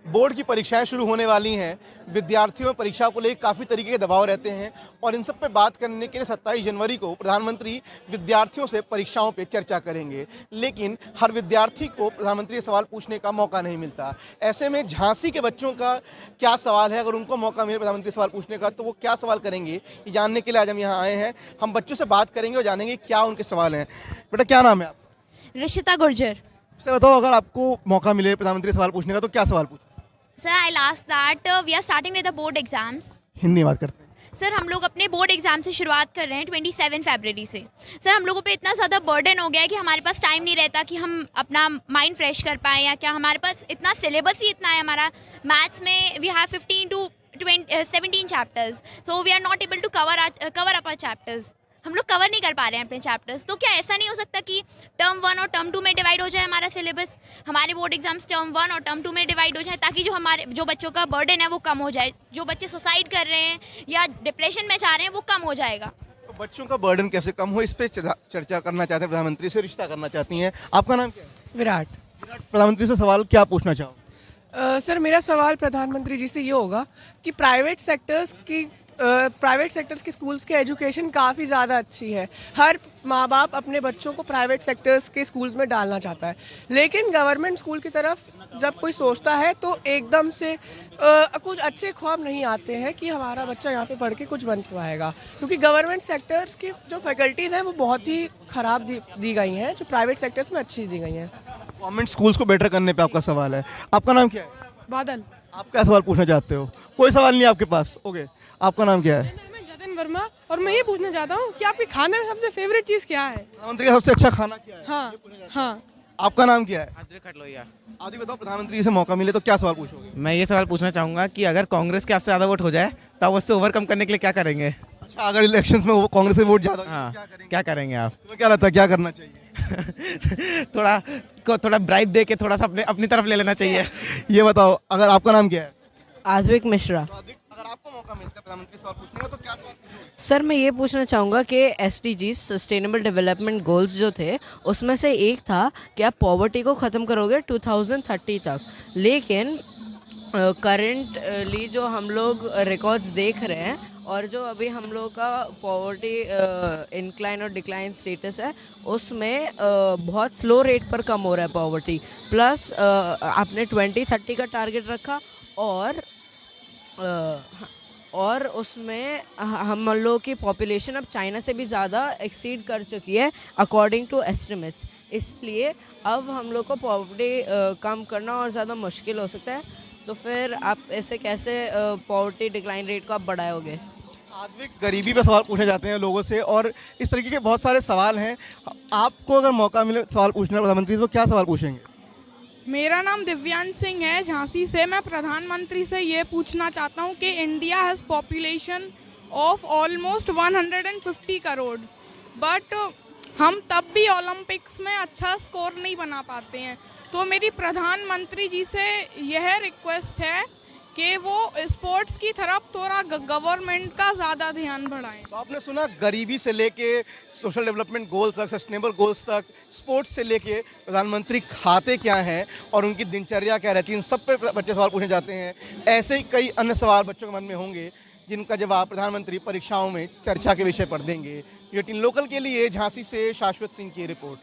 Board की परीक्षाएं शुरू होने वाली हैं। विद्यार्थियों में परीक्षा को लेकर काफ़ी तरीके के दबाव रहते हैं और इन सब पे बात करने के लिए 27 जनवरी को प्रधानमंत्री विद्यार्थियों से परीक्षाओं पे चर्चा करेंगे। लेकिन हर विद्यार्थी को प्रधानमंत्री से सवाल पूछने का मौका नहीं मिलता। ऐसे में झांसी के बच्चों का क्या सवाल है, अगर उनको मौका मिले प्रधानमंत्री से सवाल पूछने का तो वो क्या सवाल करेंगे, ये जानने के लिए आज हम यहाँ आए हैं। हम बच्चों से बात करेंगे और जानेंगे क्या उनके सवाल हैं। बेटा क्या नाम है आपका? रिशिता गुर्जर। इससे बताओ, अगर आपको मौका मिले प्रधानमंत्री से सवाल पूछने का तो क्या सवाल पूछो? Sir I ask that we are starting with the board exams. Hindi में बात करते हैं। सर हम लोग अपने बोर्ड एग्जाम से शुरुआत कर रहे हैं 27 फरवरी से। सर हम लोगों पे इतना ज़्यादा बर्डन हो गया है कि हमारे पास टाइम नहीं रहता कि हम अपना माइंड फ्रेश कर पाएँ, या क्या हमारे पास इतना सिलेबस ही इतना है। हमारा मैथ्स में we have 15 to 17 chapters, so we are not able to cover up our chapters. हम लोग कवर नहीं कर पा रहे हैं अपने चैप्टर्स। तो क्या ऐसा नहीं हो सकता कि टर्म 1 और टर्म 2 में डिवाइड हो जाए हमारा सिलेबस? हमारे बोर्ड एग्जाम्स टर्म 1 और टर्म 2 में डिवाइड हो जाए, ताकि जो बच्चों का बर्डन है वो कम हो जाए। जो बच्चे सुसाइड कर रहे हैं या डिप्रेशन में जा रहे हैं वो कम हो जाएगा। तो बच्चों का बर्डन कैसे कम हो, इस पे चर्चा करना चाहते हैं प्रधानमंत्री से, रिश्ता करना चाहती हैं। आपका नाम क्या है? विराट। प्रधानमंत्री से सवाल क्या पूछना चाहो? सर मेरा सवाल प्रधानमंत्री जी से ये होगा कि प्राइवेट सेक्टर्स के स्कूल्स की एजुकेशन काफ़ी ज़्यादा अच्छी है। हर माँ बाप अपने बच्चों को प्राइवेट सेक्टर्स के स्कूल्स में डालना चाहता है, लेकिन गवर्नमेंट स्कूल की तरफ जब कोई सोचता है तो एकदम से कुछ अच्छे ख्वाब नहीं आते हैं कि हमारा बच्चा यहाँ पे पढ़ के कुछ बन पाएगा, क्योंकि गवर्नमेंट सेक्टर्स की जो फैकल्टीज़ हैं वो बहुत ही ख़राब दी गई हैं, जो प्राइवेट सेक्टर्स में अच्छी दी गई हैं। गवर्नमेंट स्कूल्स को बेटर करने पे आपका सवाल है। आपका नाम क्या है? बादल। आप क्या सवाल पूछना चाहते हो? कोई सवाल नहीं आपके पास? ओके, आपका नाम क्या है? मैं जतिन वर्मा, और मैं ये पूछना चाहता हूँ कि आपके खाने में सबसे फेवरेट चीज़ क्या है? प्रधानमंत्री का सबसे अच्छा खाना क्या है? हाँ हाँ। आपका नाम क्या है? आदित्य खटलोइया। आदि बताओ, प्रधानमंत्री से मौका मिले तो क्या सवाल पूछोगे? मैं ये सवाल पूछना चाहूँगा कि अगर कांग्रेस के आपसे ज़्यादा वोट हो जाए तो आप उससे ओवरकम करने के लिए क्या करेंगे? अच्छा, अगर इलेक्शंस में वो कांग्रेस से वोट ज्यादा हाँ, क्या करेंगे आप? तुम्हें क्या लगता है क्या करना चाहिए? थोड़ा ब्राइब दे के थोड़ा सा अपनी तरफ ले लेना चाहिए। ये बताओ, अगर आपका नाम क्या है? आद्विक मिश्रा। तो अगर आपको मौका मिलता है प्रधानमंत्री से सवाल पूछने का तो क्या सवाल पूछोगे? सर मैं ये पूछना चाहूँगा कि SDGs सस्टेनेबल डेवलपमेंट गोल्स जो थे उसमें से एक था कि आप पॉवर्टी को ख़त्म करोगे 2030 तक, लेकिन करंटली जो हम लोग रिकॉर्ड्स देख रहे हैं और जो अभी हम लोग का पॉवर्टी इंक्लाइन और डिक्लाइन स्टेटस है उसमें बहुत स्लो रेट पर कम हो रहा है पॉवर्टी। प्लस आपने 2030 का टारगेट रखा और उसमें हम लोग की पॉपुलेशन अब चाइना से भी ज़्यादा एक्सीड कर चुकी है अकॉर्डिंग टू एस्टिमेट्स। इसलिए अब हम लोग को पॉवर्टी कम करना और ज़्यादा मुश्किल हो सकता है। तो फिर आप ऐसे कैसे पॉवर्टी डिक्लाइन रेट को आप बढ़ाओगे? आद्विक गरीबी पे सवाल पूछे जाते हैं लोगों से और इस तरीके के बहुत सारे सवाल हैं। आपको अगर मौका मिले सवाल पूछने का प्रधानमंत्री तो क्या सवाल पूछेंगे? मेरा नाम दिव्यांश सिंह है, झांसी से। मैं प्रधानमंत्री से ये पूछना चाहता हूँ कि India has population of almost 150 crore, but हम तब भी ओलंपिक्स में अच्छा स्कोर नहीं बना पाते हैं। तो मेरी प्रधानमंत्री जी से यह रिक्वेस्ट है कि वो स्पोर्ट्स की तरफ थोड़ा गवर्नमेंट का ज़्यादा ध्यान बढ़ाएं। तो आपने सुना, गरीबी से लेके सोशल डेवलपमेंट गोल्स तक, सस्टेनेबल गोल्स तक, स्पोर्ट्स से लेके प्रधानमंत्री खाते क्या हैं और उनकी दिनचर्या क्या रहती है, इन सब पे बच्चे सवाल पूछे जाते हैं। ऐसे ही कई अन्य सवाल बच्चों के मन में होंगे जिनका जवाब प्रधानमंत्री परीक्षाओं में चर्चा के विषय पर देंगे। ये 3 लोकल के लिए झांसी से शाश्वत सिंह की रिपोर्ट।